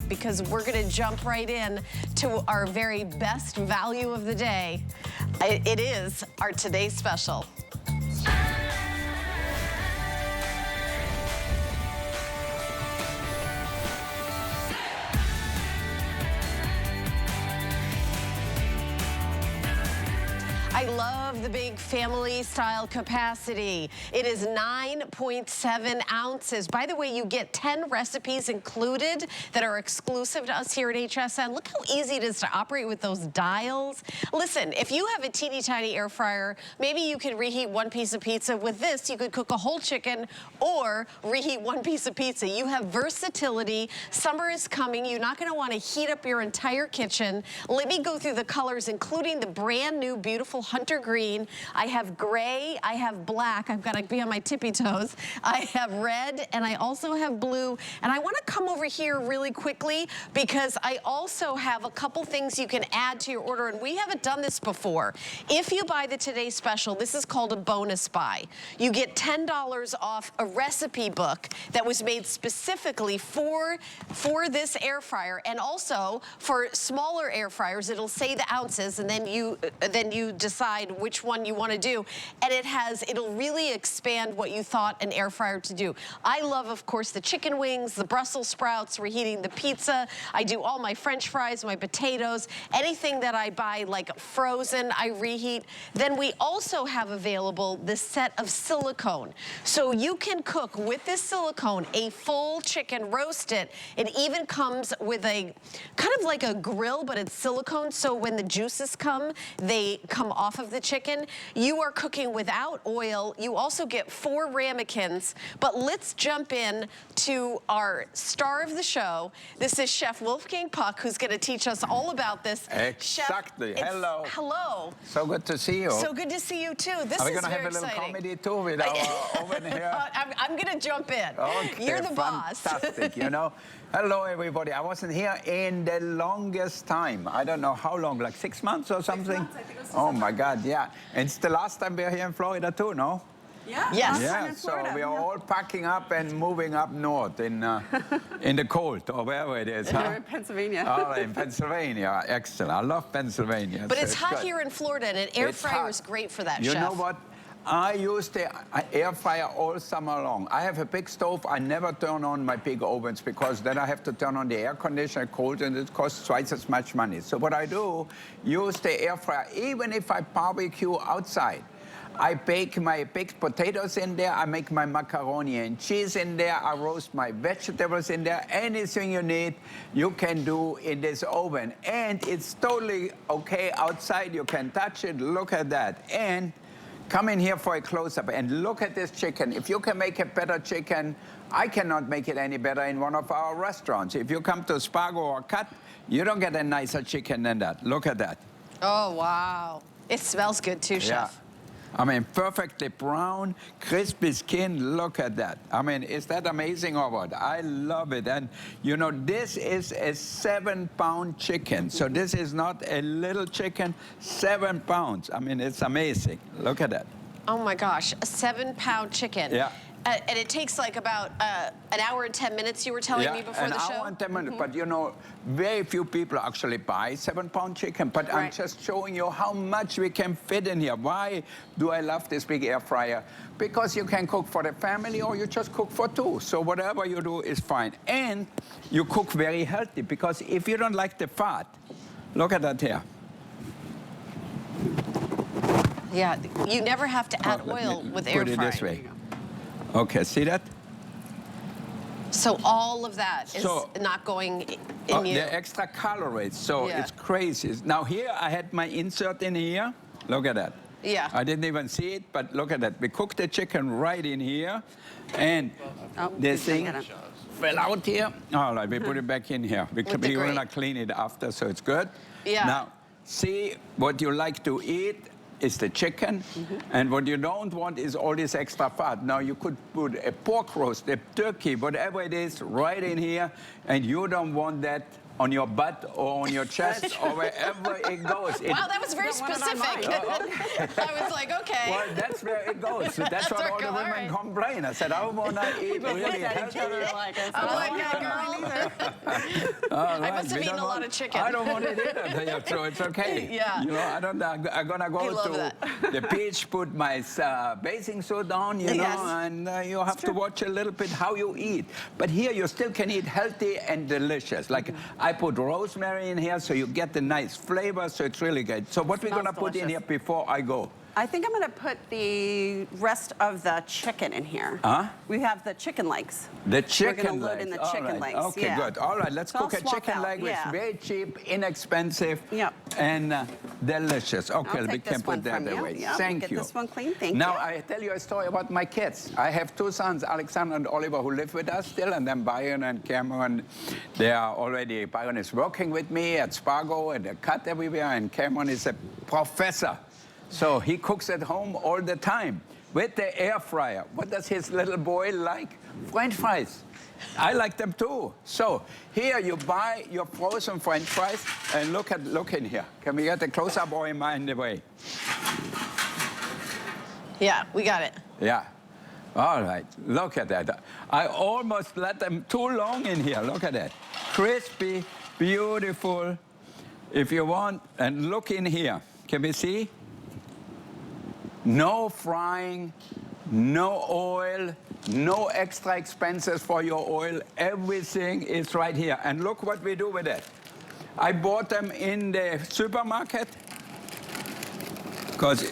because we're gonna jump right in to our very best value of the day. It is our Today Special. I love the big family style capacity. It is 9.7 ounces. By the way, you get 10 recipes included that are exclusive to us here at HSN. Look how easy it is to operate with those dials. Listen, if you have a teeny tiny air fryer, maybe you can reheat one piece of pizza. With this, you could cook a whole chicken or reheat one piece of pizza. You have versatility. Summer is coming. You're not gonna wanna heat up your entire kitchen. Let me go through the colors, including the brand new beautiful hunter green. I have gray, I have black. I've got to be on my tippy toes. I have red, and I also have blue. And I want to come over here really quickly because I also have a couple things you can add to your order, and we haven't done this before. If you buy the Today Special, this is called a bonus buy. You get $10 off a recipe book that was made specifically for this air fryer, and also for smaller air fryers, it'll say the ounces, and then you decide which one you want to do, and it'll really expand what you thought an air fryer to do. I love, of course, the chicken wings, the Brussels sprouts, reheating the pizza. I do all my French fries, my potatoes, anything that I buy like frozen, I reheat. Then we also have available this set of silicone. So you can cook with this silicone a full chicken, roast it. It even comes with a kind of like a grill, but it's silicone, so when the juices come, they come off of the chicken. You are cooking without oil. You also get 4 ramekins. But let's jump in to our star of the show. This is Chef Wolfgang Puck, who's going to teach us all about this. Exactly. Chef, hello. Hello. So good to see you. So good to see you too. This Are we is going to have a little comedy too with our oven here? I'm going to jump in. Okay, You're the boss. Fantastic, you know. Hello, everybody. I wasn't here in the longest time. I don't know how long, like 6 months or something? 6 months, I think it was. Oh, my God, yeah. And it's the last time we're here in Florida, too, no? Yeah. Yes. Yeah, so we are all packing up and moving up north in the cold, or wherever it is. We're in Pennsylvania. Oh, in Pennsylvania. Excellent. I love Pennsylvania. But so it's hot good. here in Florida, and an air fryer is great for that, You Chef. know what? I use the air fryer all summer long. I have a big stove. I never turn on my big ovens because then I have to turn on the air conditioner cold, and it costs twice as much money. So what I do, use the air fryer, even if I barbecue outside. I bake my baked potatoes in there. I make my macaroni and cheese in there. I roast my vegetables in there. Anything you need, you can do in this oven. And it's totally okay outside. You can touch it. Look at that. And come in here for a close-up and look at this chicken. If you can make a better chicken, I cannot make it any better in one of our restaurants. If you come to Spargo or Cut, you don't get a nicer chicken than that. Look at that. Oh, wow. It smells good too, Chef. Yeah. I mean, perfectly brown, crispy skin. Look at that. I mean, is that amazing or what? I love it. And, you know, this is a 7-pound chicken. So this is not a little chicken, 7 pounds. I mean, it's amazing. Look at that. Oh, my gosh. A 7-pound chicken. Yeah. And it takes like about an hour and 10 minutes, you were telling me before the show? An hour and 10 minutes. But, you know, very few people actually buy 7-pound chicken. But I'm just showing you how much we can fit in here. Why do I love this big air fryer? Because you can cook for the family or you just cook for 2. So whatever you do is fine. And you cook very healthy. Because if you don't like the fat, look at that here. Yeah, you never have to add oil with air frying. Put it this way. Okay, see that? So all of that is not going in you. The extra calories, so it's crazy. Now here I had my insert in here. Look at that. Yeah. I didn't even see it, but look at that. We cooked the chicken right in here, and this thing fell out here. All right, we put it back in here. We're gonna clean it after, so it's good. Yeah. Now, see what you like to eat is the chicken, and what you don't want is all this extra fat. Now you could put a pork roast, a turkey, whatever it is, right in here, and you don't want that on your butt or on your chest or wherever it goes. Wow, that was very specific. I was like, okay. Well, that's where it goes. So that's what all the women complain. I said, I want to eat really healthy. I'm like, yeah, girl. I must have eaten a lot of chicken. I don't want it either, so it's okay. Yeah. You know, I'm gonna go to the beach, put my bathing suit on, you know, and you have to watch a little bit how you eat. But here you still can eat healthy and delicious. Like I put rosemary in here, so you get the nice flavor, so it's really good. So what we're gonna put in here before I go? I think I'm going to put the rest of the chicken in here. We have the chicken legs. The chicken legs. We're going to load in the chicken legs. Okay, good. All right, let's cook a chicken leg. It's very cheap, inexpensive, and delicious. Okay, we can put that away. Thank you. Get this one clean. Thank you. Now, I tell you a story about my kids. I have two sons, Alexander and Oliver, who live with us still, and then Byron and Cameron. They are already, Byron is working with me at Spargo and at Cut everywhere, and Cameron is a professor. So he cooks at home all the time with the air fryer. What does his little boy like? French fries. I like them too. So here you buy your frozen French fries and look in here. Can we get a close-up or am I in the way? Yeah, we got it. Yeah. All right, look at that. I almost let them too long in here. Look at that. Crispy, beautiful. If you want, and look in here. Can we see? No frying, no oil, no extra expenses for your oil. Everything is right here. And look what we do with it. I bought them in the supermarket because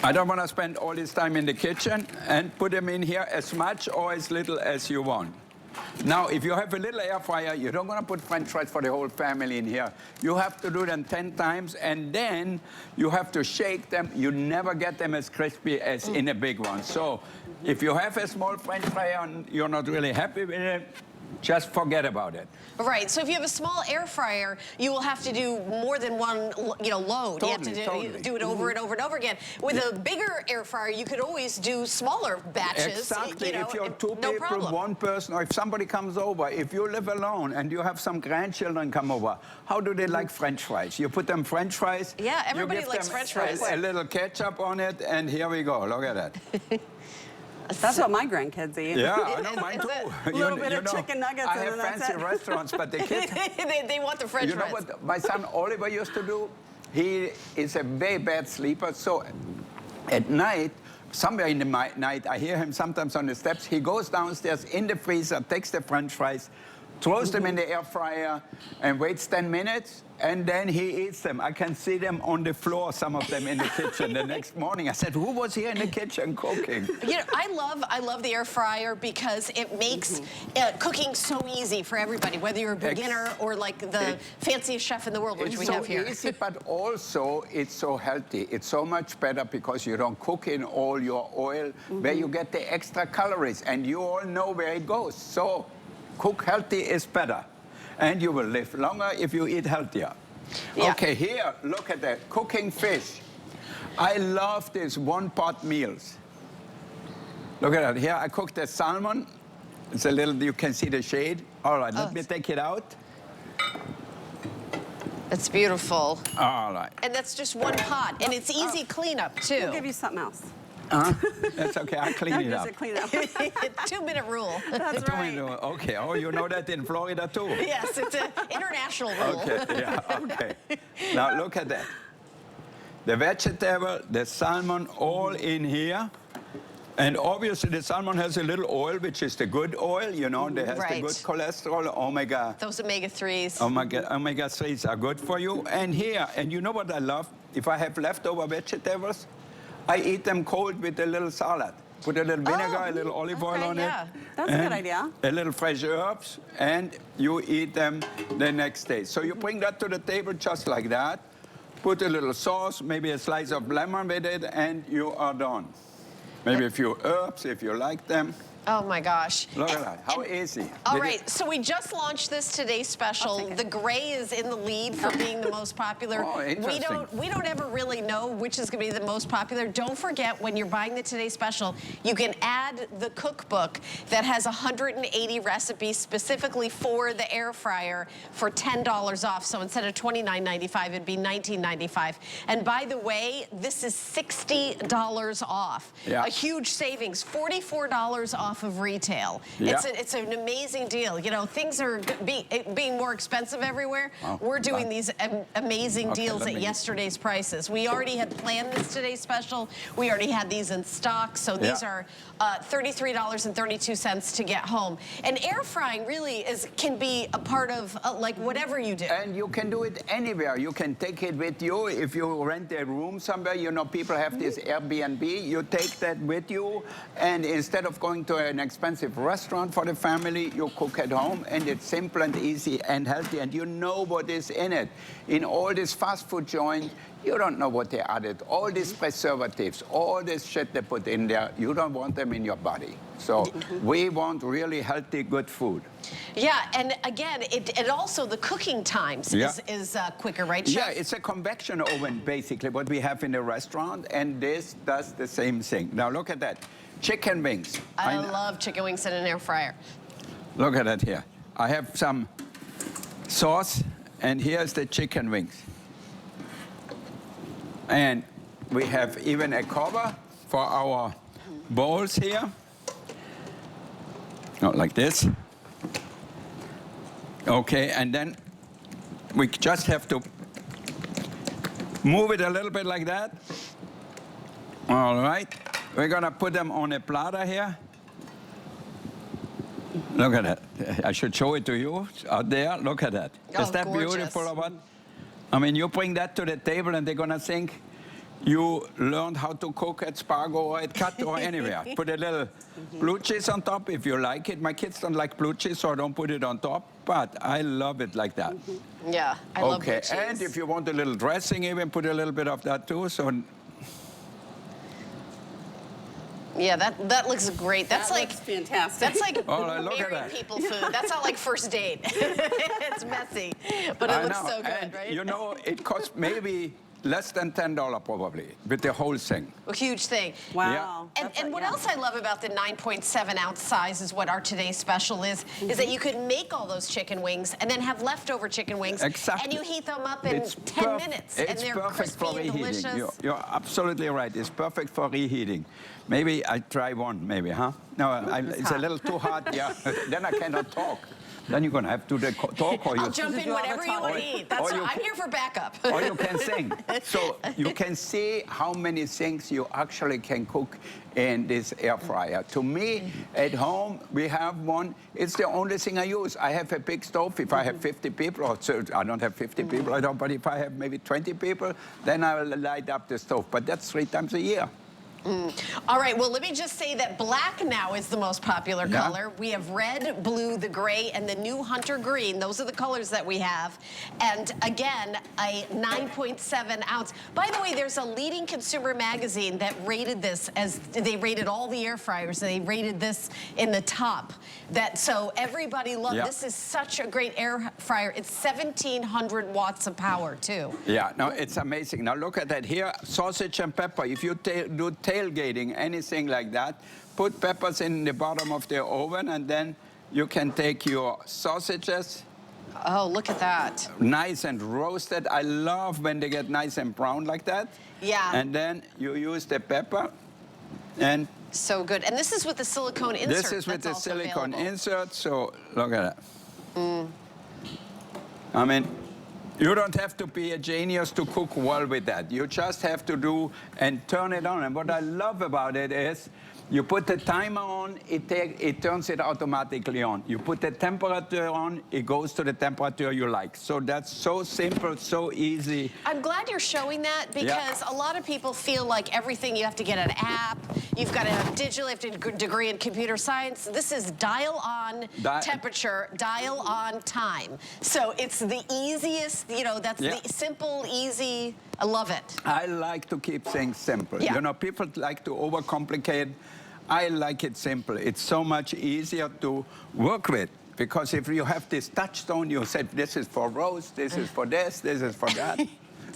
I don't want to spend all this time in the kitchen, and put them in here as much or as little as you want. Now, if you have a little air fryer, you don't want to put French fries for the whole family in here. You have to do them 10 times, and then you have to shake them. You never get them as crispy as in a big one. So if you have a small French fryer and you're not really happy with it, just forget about it. Right. So if you have a small air fryer, you will have to do more than one, load. Totally, you have to do it over and over and over again. With a bigger air fryer, you could always do smaller batches. Exactly. If you're two people, one person, or if somebody comes over, if you live alone and you have some grandchildren come over, how do they like French fries? You put them French fries. Yeah, everybody likes French fries. A little ketchup on it, and here we go. Look at that. That's what my grandkids eat. Yeah, I know, mine too. A little bit of chicken nuggets. I have fancy restaurants, but the kids... they want the French fries. You know what my son Oliver used to do? He is a very bad sleeper, so at night, somewhere in the night, I hear him sometimes on the steps. He goes downstairs in the freezer, takes the French fries, throws them in the air fryer, and waits 10 minutes, and then he eats them. I can see them on the floor, some of them in the kitchen the next morning. I said, who was here in the kitchen cooking? You know, I love the air fryer because it makes cooking so easy for everybody, whether you're a beginner or like the fanciest chef in the world, which we have here. It's so easy, but also it's so healthy. It's so much better because you don't cook in all your oil, where you get the extra calories, and you all know where it goes. So cook healthy is better, and you will live longer if you eat healthier. Yeah. Okay, here, look at that, cooking fish. I love these one-pot meals. Look at that, here I cooked the salmon. It's a little, you can see the shade. All right, let me take it out. It's beautiful. All right. And that's just one pot, and it's easy cleanup, too. We'll give you something else. That's okay, I'll clean it up. Clean up. 2-minute rule. That's right. Okay, oh, you know that in Florida too? Yes, it's an international rule. Okay, yeah, okay. Now look at that. The vegetable, the salmon, all in here. And obviously the salmon has a little oil, which is the good oil, you know, that has the good cholesterol, omega. Those omega-3s. Omega-3s are good for you. And here, and you know what I love? If I have leftover vegetables, I eat them cold with a little salad. Put a little vinegar, a little olive oil on it. That's a good idea. A little fresh herbs, and you eat them the next day. So you bring that to the table just like that. Put a little sauce, maybe a slice of lemon with it, and you are done. Maybe a few herbs if you like them. Oh my gosh. Look at that, how easy. All right, so we just launched this today's special. The gray is in the lead for being the most popular. Oh, interesting. We don't ever really know which is gonna be the most popular. Don't forget, when you're buying the Today Special, you can add the cookbook that has 180 recipes specifically for the air fryer for $10 off. So instead of $29.95, it'd be $19.95. And by the way, this is $60 off. Yeah. A huge savings, $44 off of retail. Yeah. It's an amazing deal. You know, things are being more expensive everywhere. Oh, We're doing these amazing deals at me- yesterday's prices. We already had planned this Today's Special. We already had these in stock. So these are $33.32 to get home. And air frying really can be a part of like whatever you do. And you can do it anywhere. You can take it with you. If you rent a room somewhere, you know, people have this Airbnb. You take that with you, and instead of going to an expensive restaurant for the family, you cook at home, and it's simple and easy and healthy, and you know what is in it. In all this fast food joint, you don't know what they added. All these preservatives, all this shit they put in there, you don't want them in your body. So we want really healthy, good food. Yeah, and again, it also, the cooking times is quicker, right, Chef? Yeah, it's a convection oven, basically, what we have in the restaurant, and this does the same thing. Now, look at that. Chicken wings. I love chicken wings in an air fryer. Look at that here. I have some sauce, and here's the chicken wings. And we have even a cover for our bowls here. Not like this. Okay, and then we just have to move it a little bit like that. All right. We're gonna put them on a platter here. Look at that. I should show it to you out there. Look at that. Is that gorgeous. beautiful or what? I mean, you bring that to the table and they're gonna think you learned how to cook at Spargo or at Cut or anywhere. Put a little blue cheese on top if you like it. My kids don't like blue cheese, so I don't put it on top, but I love it like that. Yeah, I love blue cheese. And if you want a little dressing, even put a little bit of that too. So. Yeah, that looks great. That's like fantastic. That's like look at married that. people food. That's not like first date. It's messy, but it looks so good, and right? You know, it costs maybe less than $10 probably with the whole thing. A huge thing. Wow. Yeah. And what else I love about the 9.7 ounce size is what our today's special is that you could make all those chicken wings and then have leftover chicken wings. Exactly. And you heat them up in 10 minutes. And they're crispy and delicious. You're absolutely right. It's perfect for reheating. Maybe I try one, maybe, huh? No, it's a little too hot, yeah. Then I cannot talk. Then you're going to have to talk or you... I'll jump in whatever you want to eat. That's right. I'm here for backup. Or you can sing. So you can see how many things you actually can cook in this air fryer. To me, at home, we have one. It's the only thing I use. I have a big stove. If I have 50 people, or so I don't have 50 people, I don't, but if I have maybe 20 people, then I will light up the stove. But that's 3 times a year. All right, well, let me just say that black now is the most popular color. We have red, blue, the gray, and the new hunter green. Those are the colors that we have. And again, a 9.7 ounce. By the way, there's a leading consumer magazine that rated this as, they rated all the air fryers. They rated this in the top. So everybody loved, this is such a great air fryer. It's 1,700 watts of power, too. Yeah, no, it's amazing. Now look at that here, sausage and pepper. If you do tailgating, anything like that, put peppers in the bottom of the oven, and then you can take your sausages. Oh, look at that. Nice and roasted. I love when they get nice and brown like that. Yeah. And then you use the pepper and... So good. And this is with the silicone insert. This is with the silicone insert, so look at that. I mean, you don't have to be a genius to cook well with that. You just have to do and turn it on. And what I love about it is you put the timer on, it turns it automatically on. You put the temperature on, it goes to the temperature you like. So that's so simple, so easy. I'm glad you're showing that because a lot of people feel like everything you have to get an app, you've got to have digital, you have to have a degree in computer science. This is dial on temperature, dial on time. So it's the easiest, you know, that's the simple, easy, I love it. I like to keep things simple. You know, people like to overcomplicate. I like it simple. It's so much easier to work with. Because if you have this touchstone, you said, this is for roast, this is for this is for that.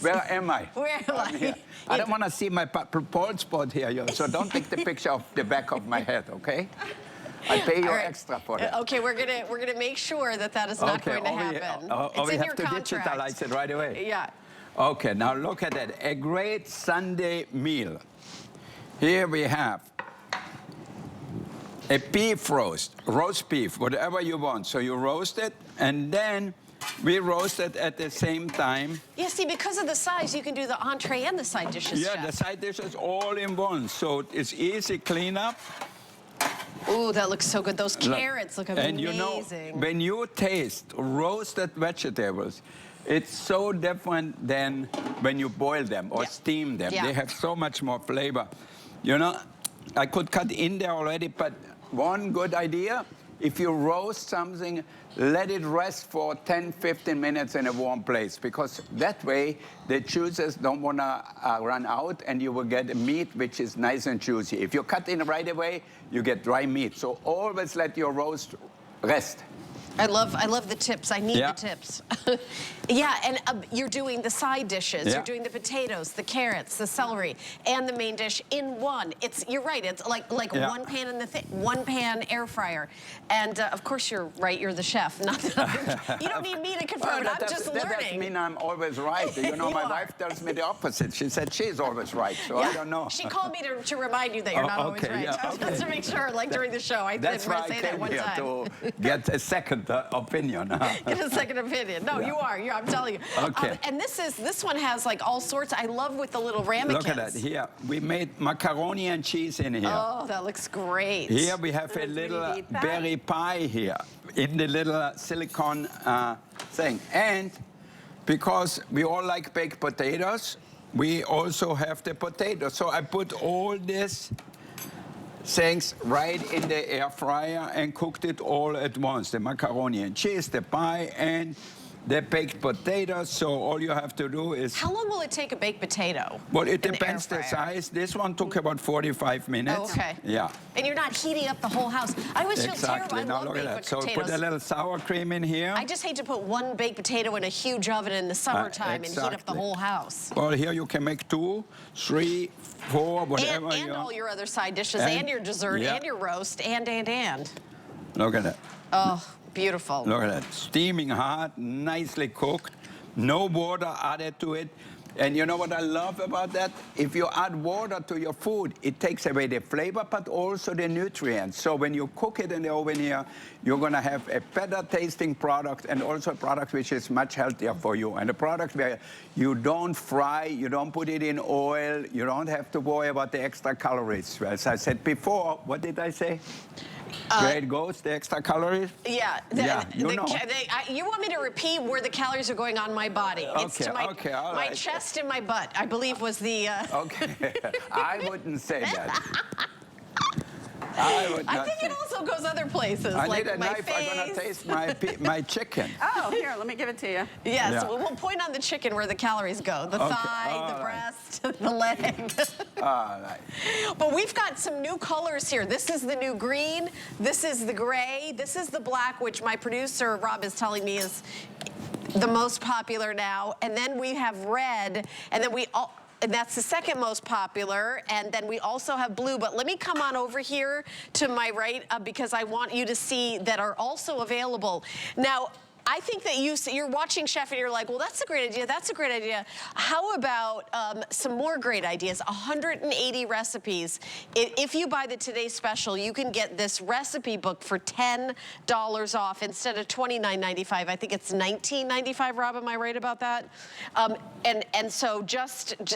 Where am I? Where am I? Here. I don't want to see my bald spot here, so don't take the picture of the back of my head, okay? I pay you extra for that. Okay, we're gonna make sure that that is not going to happen. We have to digitalize it right away. Yeah. Okay, now look at that. A great Sunday meal. Here we have a beef roast beef, whatever you want. So you roast it, and then we roast it at the same time. Yeah, see, because of the size, you can do the entree and the side dishes, Yeah, Chef. the side dishes all in one. So it's easy cleanup. Ooh, that looks so good. Those carrots look amazing. And you know, when you taste roasted vegetables, it's so different than when you boil them or steam them. Yeah. They have so much more flavor. You know, I could cut in there already, but one good idea, if you roast something, let it rest for 10, 15 minutes in a warm place, because that way the juices don't want to run out, and you will get a meat which is nice and juicy. If you cut in right away, you get dry meat. So always let your roast rest. I love the tips. I need the tips. Yeah, and you're doing the side dishes. You're doing the potatoes, the carrots, the celery, and the main dish in one. You're right. It's like one pan in the one pan air fryer. And of course, you're right. You're the chef. Not that you don't need me to confirm it. I'm just learning. That doesn't mean I'm always right. You know, my wife tells me the opposite. She said she's always right. So I don't know. She called me to remind you that you're not always right. Just to make sure, like during the show, I didn't want to say that one time. To get a second opinion. Get a second opinion. No, you are. I'm telling you. Okay. And this one has like all sorts. I love with the little ramekins. Look at that. Here we made macaroni and cheese in here. Oh, that looks great. Here we have a little berry pie here in the little silicone thing. And because we all like baked potatoes, we also have the potatoes. So I put all this things right in the air fryer and cooked it all at once. The macaroni and cheese, the pie, and the baked potatoes. So all you have to do is... How long will it take a baked potato? Well, it depends the size. This one took about 45 minutes. Oh, okay. Yeah. And you're not heating up the whole house. I always feel terrible. I love baked potatoes. So put a little sour cream in here. I just hate to put one baked potato in a huge oven in the summertime and heat up the whole house. Well, here you can make 2, 3, 4, whatever and all your other side dishes, and your dessert, and your roast, and. Look at that. Oh, beautiful. Look at that. Steaming hot, nicely cooked, no water added to it. And you know what I love about that? If you add water to your food, it takes away the flavor, but also the nutrients. So when you cook it in the oven here, you're going to have a better tasting product, and also a product which is much healthier for you. And a product where you don't fry, you don't put it in oil, you don't have to worry about the extra calories. As I said before, what did I say? Where it goes, the extra calories? Yeah. You want me to repeat where the calories are going on my body? It's to my chest and my butt, I believe was the... Okay. I wouldn't say that. I think it also goes other places. I like need a my knife. face. I'm going to taste my chicken. Oh, here, let me give it to you. Yes, yeah. We'll point on the chicken where the calories go. The thigh, the breast, the leg. All right. But we've got some new colors here. This is the new green. This is the gray. This is the black, which my producer, Rob, is telling me is the most popular now. And then we have red, and then and that's the second most popular, and then we also have blue. But let me come on over here to my right because I want you to see that are also available. Now, I think that you're watching Chef and you're like, well, that's a great idea. That's a great idea. How about some more great ideas? 180 recipes. If you buy the Today Special, you can get this recipe book for $10 off instead of $29.95. I think it's $19.95, Rob, am I right about that? And so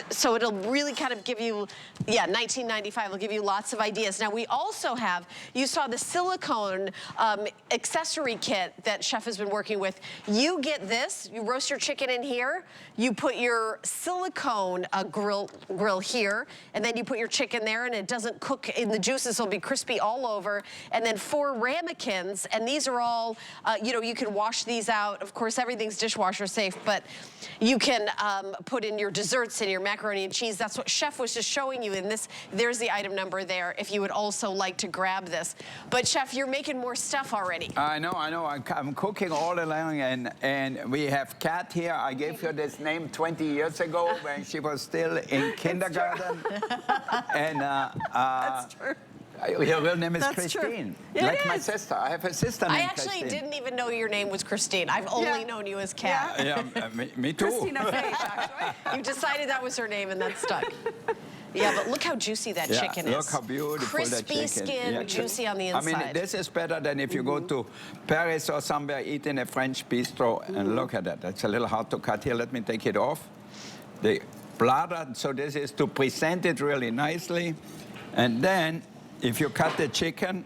so it'll really kind of give you, $19.95 will give you lots of ideas. Now we also have, you saw the silicone accessory kit that Chef has been working with with. You get this, you roast your chicken in here, you put your silicone grill here, and then you put your chicken there, and it doesn't cook in the juices, so it'll be crispy all over. And then 4 ramekins, and these are all, you know, you can wash these out. Of course, everything's dishwasher safe, but you can put in your desserts and your macaroni and cheese. That's what Chef was just showing you in this. There's the item number there if you would also like to grab this. But Chef, you're making more stuff already. I know. I'm cooking all along, and we have Kat here. I gave her this name 20 years ago when she was still in kindergarten. And That's true. Your real name is That's Christine, true. like my sister. I have a sister named I actually Christine. didn't even know your name was Christine. I've only known you as Kat. Yeah, me too. Christina Faith, actually. You decided that was her name, and that stuck. Yeah, but look how juicy that chicken is. Look how beautiful Crispy that chicken. skin, juicy on the inside. I mean, this is better than if you go to Paris or somewhere, eat in a French bistro, and look at that. That's a little hard to cut here. Let me take it off. The bladder, so this is to present it really nicely. And then, if you cut the chicken,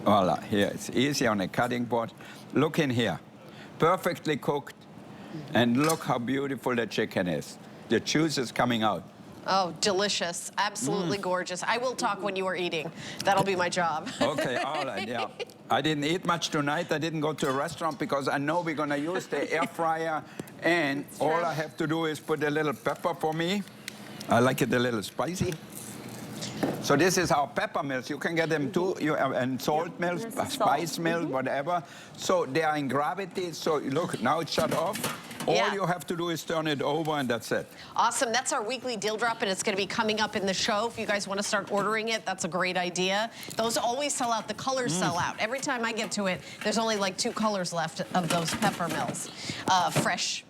voila, here, it's easy on a cutting board. Look in here, perfectly cooked, and look how beautiful the chicken is. The juice is coming out. Oh, delicious. Absolutely gorgeous. I will talk when you are eating. That'll be my job. Okay, all right, yeah. I didn't eat much tonight. I didn't go to a restaurant because I know we're going to use the air fryer. And all I have to do is put a little pepper for me. I like it a little spicy. So this is our pepper mills. You can get them too, and salt mills, spice mills, whatever. So they are in gravity. So look, now it's shut off. All you have to do is turn it over, and that's it. Awesome. That's our weekly deal drop, and it's going to be coming up in the show. If you guys want to start ordering it, that's a great idea. Those always sell out. The colors sell out. Every time I get to it, there's only like 2 colors left of those pepper mills. Fresh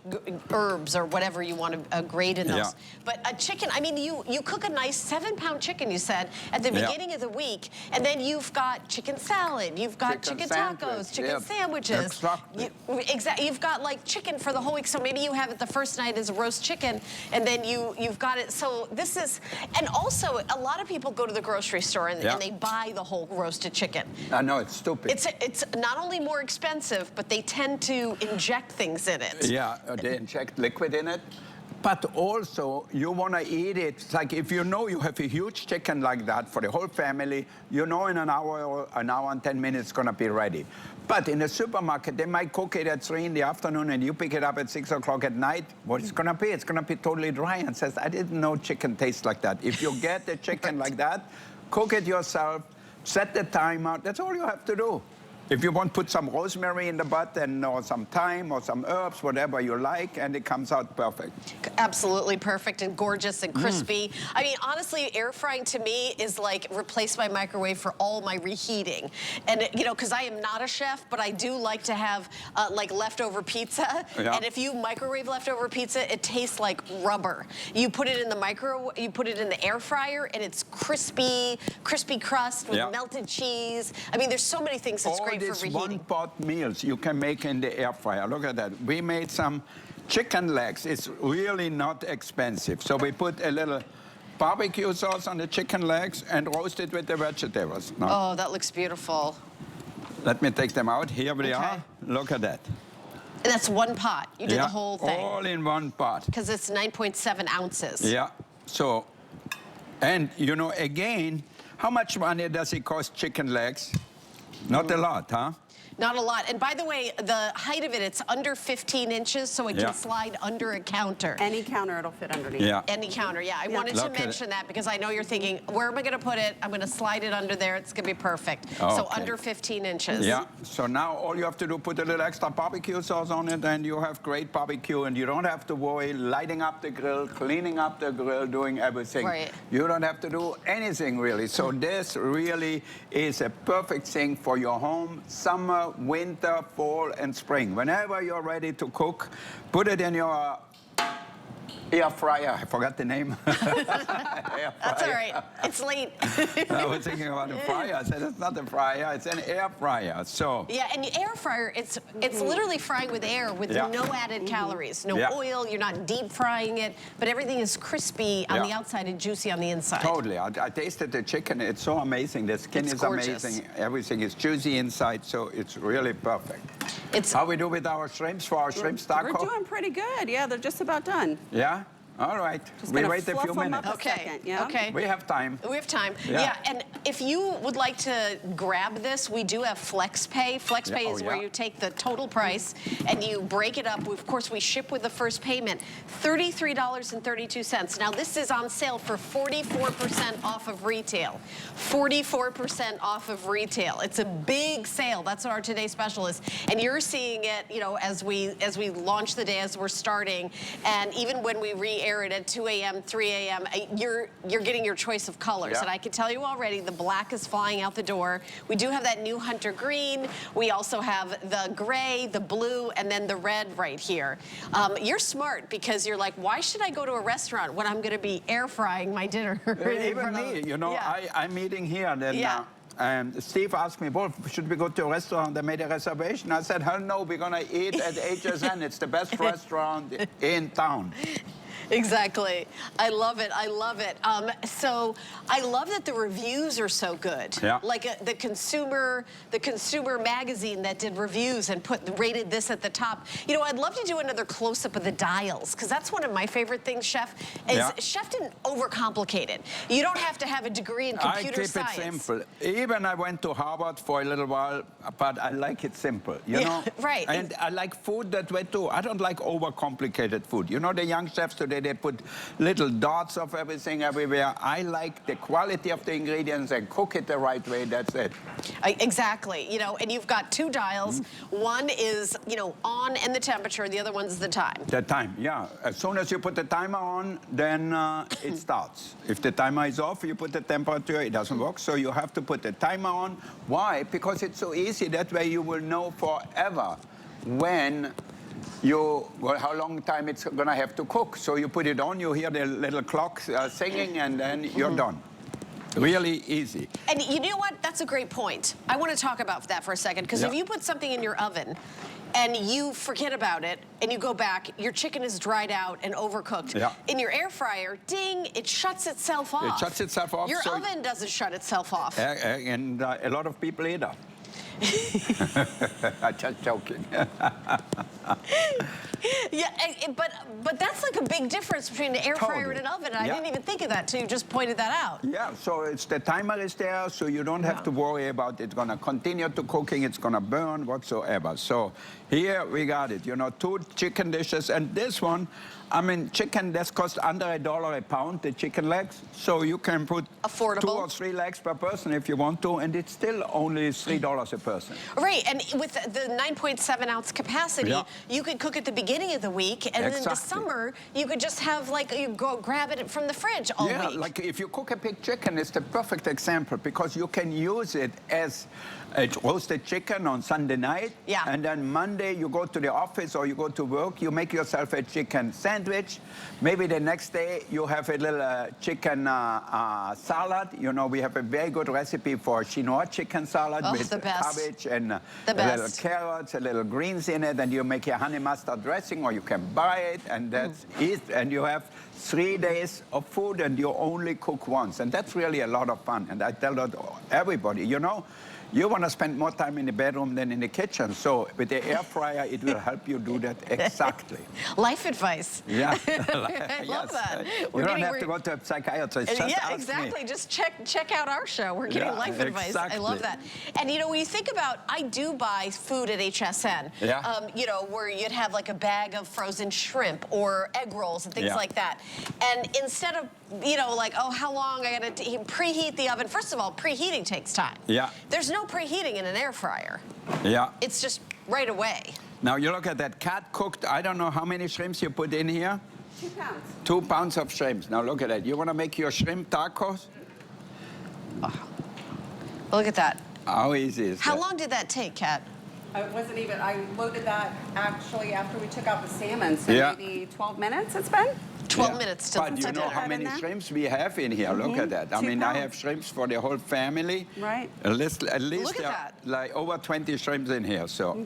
herbs or whatever you want to grate in those. Yeah. But a chicken, I mean, you cook a nice 7-pound chicken, you said, at the beginning of the week, and then you've got chicken salad, you've got chicken tacos, chicken sandwiches. Exactly. You've got like chicken for the whole week. So maybe you have it the first night as a roast chicken, and then you've got it. So this is, and also a lot of people go to the grocery store and they buy the whole roasted chicken. I know, it's stupid. It's not only more expensive, but they tend to inject things in it. Yeah, they inject liquid in it. But also, you want to eat it. It's like if you know you have a huge chicken like that for the whole family, you know in an hour and 10 minutes it's going to be ready. But in the supermarket, they might cook it at 3 in the afternoon and you pick it up at 6 o'clock at night. What it's going to be? It's going to be totally dry and says, I didn't know chicken tastes like that. If you get the chicken like that, cook it yourself, set the timer. That's all you have to do. If you want, put some rosemary in the butt or some thyme or some herbs, whatever you like, and it comes out perfect. Absolutely perfect and gorgeous and crispy. I mean, honestly, air frying to me is like replace my microwave for all my reheating. And, you know, because I am not a chef, but I do like to have like leftover pizza. And if you microwave leftover pizza, it tastes like rubber. You put it in the you put it in the air fryer, and it's crispy crust with melted cheese. I mean, there's so many things that's great. All these one-pot meals you can make in the air fryer. Look at that. We made some chicken legs. It's really not expensive. So we put a little barbecue sauce on the chicken legs and roast it with the vegetables. Now, oh, that looks beautiful. let me take them out. Here we are. Look at that. And that's one pot. You did the whole thing. All in one pot. Because it's 9.7 ounces. Yeah. So, and you know, again, how much money does it cost chicken legs? Not a lot, huh? Not a lot. And by the way, the height of it, it's under 15 inches, so it can slide under a counter. Any counter, it'll fit underneath. Yeah. Any counter, I wanted to mention that because I know you're thinking, where am I going to put it? I'm going to slide it under there. It's going to be perfect. So under 15 inches. Yeah. So now all you have to do, put a little extra barbecue sauce on it, and you have great barbecue, and you don't have to worry lighting up the grill, cleaning up the grill, doing everything. Right. You don't have to do anything, really. So this really is a perfect thing for your home, summer, winter, fall, and spring. Whenever you're ready to cook, put it in your air fryer. I forgot the name. That's all right. It's late. I was thinking about a fryer. I said, it's not a fryer, it's an air fryer. So yeah, and the air fryer, it's literally frying with air with no added calories, no oil. You're not deep frying it, but everything is crispy on the outside and juicy on the inside. Totally. I tasted the chicken. It's so amazing. The skin is gorgeous. amazing. Everything is juicy inside, so it's really perfect. How we do with our shrimps for our shrimp taco? We're doing pretty good. Yeah, they're just about done. Yeah? All right. We wait a few minutes. Okay. Yeah? Okay. We have time. We have time. Yeah. And if you would like to grab this, we do have FlexPay. FlexPay is where you take the total price and you break it up. Of course, we ship with the first payment, $33.32. Now, this is on sale for 44% off of retail. 44% off of retail. It's a big sale. That's what our today's special is. And you're seeing it, you know, as we launch the day, as we're starting, and even when we air it at 2 a.m., 3 a.m., you're getting your choice of colors. And I can tell you already, the black is flying out the door. We do have that new hunter green. We also have the gray, the blue, and then the red right here. You're smart because you're like, why should I go to a restaurant when I'm going to be air frying my dinner? Even me, you know, I'm eating here. Then, and Steve asked me, Wolf, should we go to a restaurant? They made a reservation. I said, hell no, we're going to eat at HSN. It's the best restaurant in town. Exactly. I love it. I love it. So I love that the reviews are so good. Yeah. Like the consumer magazine that did reviews and rated this at the top. You know, I'd love to do another close-up of the dials, because that's one of my favorite things, Chef, is Chef didn't overcomplicate it. You don't have to have a degree in computer science. I keep it simple. Even I went to Harvard for a little while, but I like it simple, you know? Right. And I like food that way too. I don't like overcomplicated food. You know, the young chefs today, they put little dots of everything everywhere. I like the quality of the ingredients and cook it the right way. That's it. Exactly. You know, and you've got two dials. One is, you know, on and the temperature. The other one's the time. The time, yeah. As soon as you put the timer on, then it starts. If the timer is off, you put the temperature, it doesn't work. So you have to put the timer on. Why? Because it's so easy. That way you will know forever when how long time it's going to have to cook. So you put it on, you hear the little clock singing, and then you're done. Really easy. And you know what? That's a great point. I want to talk about that for a second, because if you put something in your oven and you forget about it and you go back, your chicken is dried out and overcooked. In your air fryer, ding, it shuts itself off. It shuts itself off. Your oven doesn't shut itself off. And a lot of people either. I'm just joking. Yeah, but that's like a big difference between an air fryer and an oven. And I didn't even think of that till you just pointed that out. Yeah, so it's the timer is there, so you don't have to worry about it going to continue to cooking, it's going to burn whatsoever. So here we got it, you know, 2 chicken dishes, and this one, I mean, chicken that's cost under $1 a pound, the chicken legs. So you can put affordable 2 or 3 legs per person if you want to, and it's still only $3 a person. Right, and with the 9.7 ounce capacity, you could cook at the beginning of the week, and then in the summer, you could just have, like, you go grab it from the fridge all week. Yeah, like if you cook a big chicken, it's the perfect example, because you can use it as a roasted chicken on Sunday night, and then Monday you go to the office or you go to work, you make yourself a chicken sandwich. Maybe the next day you have a little chicken salad. You know, we have a very good recipe for Chinois chicken salad with cabbage and little carrots, a little greens in it, and you make your honey mustard dressing, or you can buy it, and that's it. And you have 3 days of food, and you only cook once, and that's really a lot of fun. And I tell that everybody, you know, you want to spend more time in the bedroom than in the kitchen. So with the air fryer, it will help you do that exactly. Life advice. Yeah. I love that. You don't have to go to a psychiatrist. Just ask exactly. me. Just check out our show. We're getting life advice. I love that. And you know, when you think about, I do buy food at HSN. You know, where you'd have like a bag of frozen shrimp or egg rolls and things like that. And instead of, you know, like, oh, how long I got to preheat the oven. First of all, preheating takes time. There's no preheating in an air fryer. It's just right away. Now you look at that cat cooked. I don't know how many shrimps you put in here. 2 pounds. 2 pounds of shrimps. Now look at that. You want to make your shrimp tacos? Oh. Look at that. How easy is that? How long did that take, Kat? It wasn't even, I loaded that actually after we took out the salmon, so maybe 12 minutes it's been? 12 minutes till But you know how many shrimps we have in here? Look at that. I mean, I have shrimps for the whole family. Right. At least Look at there are like over 20 shrimps in here. So.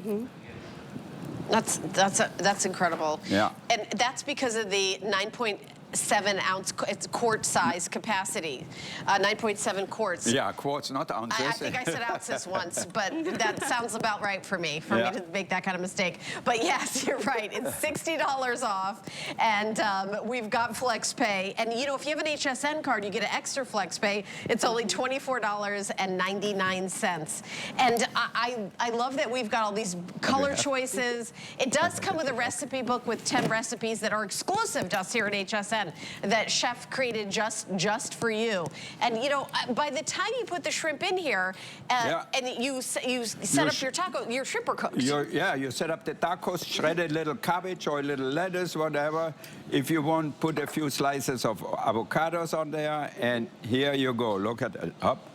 That's incredible. Yeah. And that's because of the 9.7 ounce, it's quart size capacity, 9.7 quarts. Yeah, quarts, not ounces. I think I said ounces once, but that sounds about right for me to make that kind of mistake. But yes, you're right. It's $60 off, and we've got flex pay. And you know, if you have an HSN card, you get an extra flex pay. It's only $24.99. And I love that we've got all these color choices. It does come with a recipe book with 10 recipes that are exclusive to us here at HSN that chef created just for you. And you know, by the time you put the shrimp in here and you set up your taco, your shrimp are cooked. You set up the tacos, shredded little cabbage or a little lettuce, whatever. If you want, put a few slices of avocados on there, and here you go. Look at it. Up.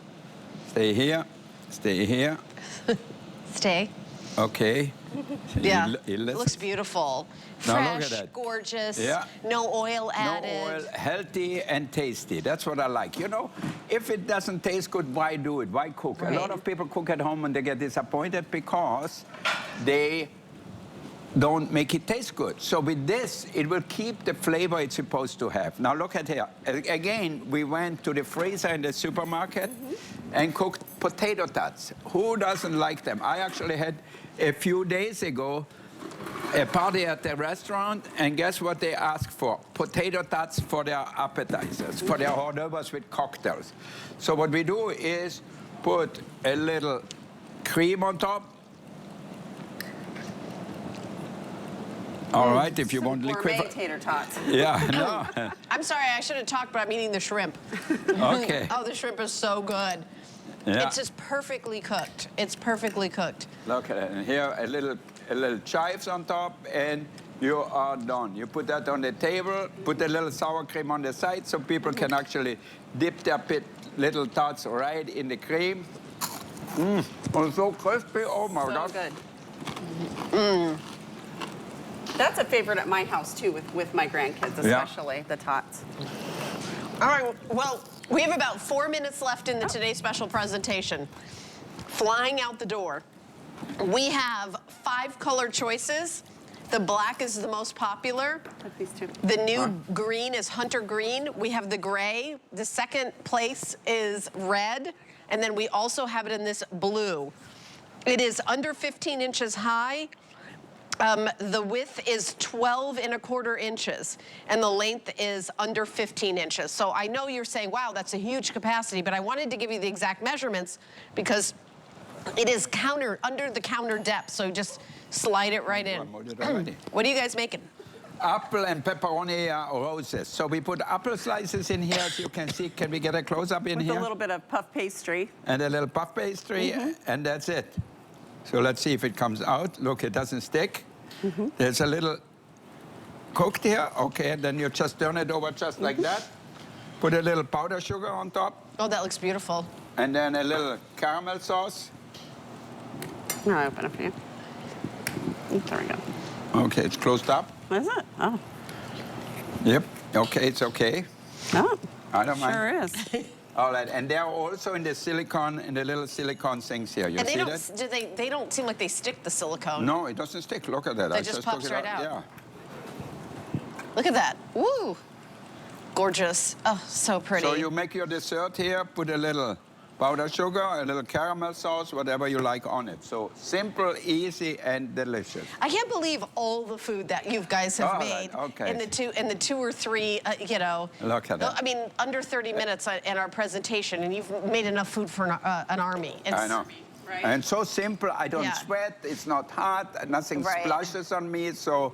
Stay here. Stay here. Stay. Okay. Yeah, it looks beautiful. Now Fresh, look at that. gorgeous, no oil added. No oil, healthy and tasty. That's what I like. You know, if it doesn't taste good, why do it? Why cook? Right. A lot of people cook at home and they get disappointed because they don't make it taste good. So with this, it will keep the flavor it's supposed to have. Now look at here. Again, we went to the freezer in the supermarket and cooked potato tots. Who doesn't like them? I actually had a few days ago a party at the restaurant, and guess what they asked for? Potato tots for their appetizers, for their hors d'oeuvres with cocktails. So what we do is put a little cream on top. All right, if you want liquid. Gourmet tater tots. Yeah, no. I'm sorry, I should have talked, but I'm eating the shrimp. Okay. Oh, the shrimp is so good. Yeah. It's just perfectly cooked. It's perfectly cooked. Look at it. And here, a little chives on top, and you are done. You put that on the table, put a little sour cream on the side so people can actually dip their little tots right in the cream. It's so crispy. Oh, my God. So good. That's a favorite at my house, too, with my grandkids, especially the tots. All right, well, we have about 4 minutes left in the Today Special presentation. Flying out the door. We have 5 color choices. The black is the most popular. Like these two. The new green is hunter green. We have the gray. The second place is red. And then we also have it in this blue. It is under 15 inches high. The width is 12¼ inches, and the length is under 15 inches. So I know you're saying, wow, that's a huge capacity, but I wanted to give you the exact measurements because it is under the counter depth, so just slide it right in. What are you guys making? Apple and pepperoni roses. So we put apple slices in here, as you can see. Can we get a close-up in here? With a little bit of puff pastry. And a little puff pastry, and that's it. So let's see if it comes out. Look, it doesn't stick. There's a little cooked here. Okay, and then you just turn it over just like that. Put a little powdered sugar on top. Oh, that looks beautiful. And then a little caramel sauce. I'll open it for you. There we go. Okay, it's closed up. Is it? Oh. Yep. Okay, it's okay. Oh. I don't mind. Sure is. All right, and they're also in the silicone, in the little silicone things here. You see that? They don't seem like they stick the silicone. No, it doesn't stick. Look at that. It just pops right out. Yeah. Look at that. Woo! Gorgeous. Oh, so pretty. So you make your dessert here, put a little powdered sugar, a little caramel sauce, whatever you like on it. So simple, easy, and delicious. I can't believe all the food that you guys have made in the 2 or 3, you know. Look at that. I mean, under 30 minutes in our presentation, and you've made enough food for an army. I know. Right. And so simple, I don't sweat, it's not hot, nothing splashes on me, so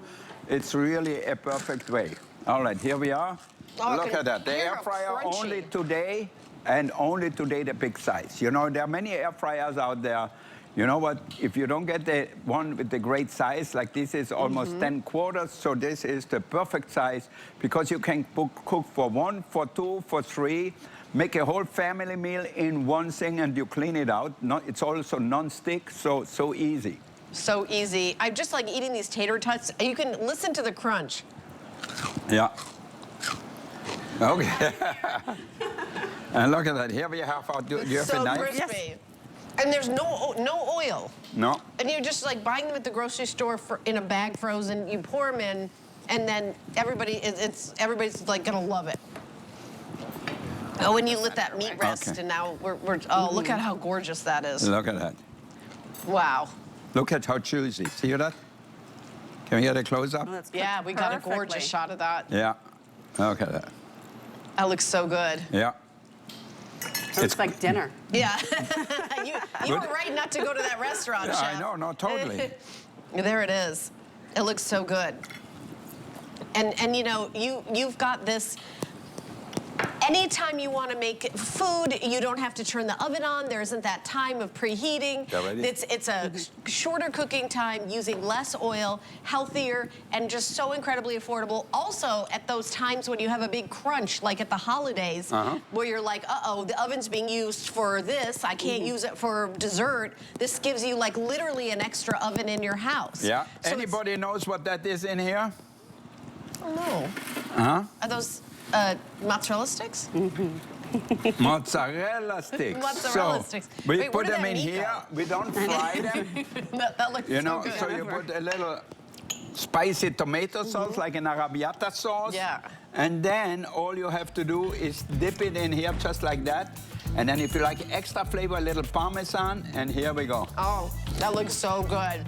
it's really a perfect way. All right, here we are. Oh, look at that. The air fryer only today, and only today the big size. You know, there are many air fryers out there. You know what? If you don't get the one with the great size, like this is almost 10 quarters, so this is the perfect size because you can cook for 1, for 2, for 3, make a whole family meal in one thing and you clean it out. It's also non-stick, so easy. So easy. I just like eating these tater tots. You can listen to the crunch. Yeah. Okay. And look at that. Here we have our, do you have So a knife? crispy. Yes. And there's no oil. No. And you're just like buying them at the grocery store in a bag frozen. You pour them in, and then everybody's like gonna love it. Oh, and you let that meat rest, Okay. and now oh, look at how gorgeous that is. Look at that. Wow. Look at how juicy. See that? Can we get a close-up? Oh, that's Yeah, cooked we got a perfectly. gorgeous shot of that. Yeah. Look at that. That looks so good. Yeah. It's like dinner. Yeah. you were right not to go to that restaurant, Yeah, Chef. I know, no, totally. There it is. It looks so good. And you know, you've got this. Anytime you want to make food, you don't have to turn the oven on. There isn't that time of preheating. Already? It's a shorter cooking time, using less oil, healthier, and just so incredibly affordable. Also, at those times when you have a big crunch, like at the holidays, where you're like, uh-oh, the oven's being used for this. I can't use it for dessert. This gives you like literally an extra oven in your house. Yeah. So Anybody knows what that is in here? no. Huh? Are those mozzarella sticks? Mozzarella sticks. Mozzarella sticks. We Wait, where put did them that in meat here. go? We don't fry them. That looks You know, so good. so you put a little spicy tomato sauce, like an arrabbiata sauce. Yeah. And then all you have to do is dip it in here just like that. And then if you like extra flavor, a little Parmesan, and here we go. Oh, that looks so good.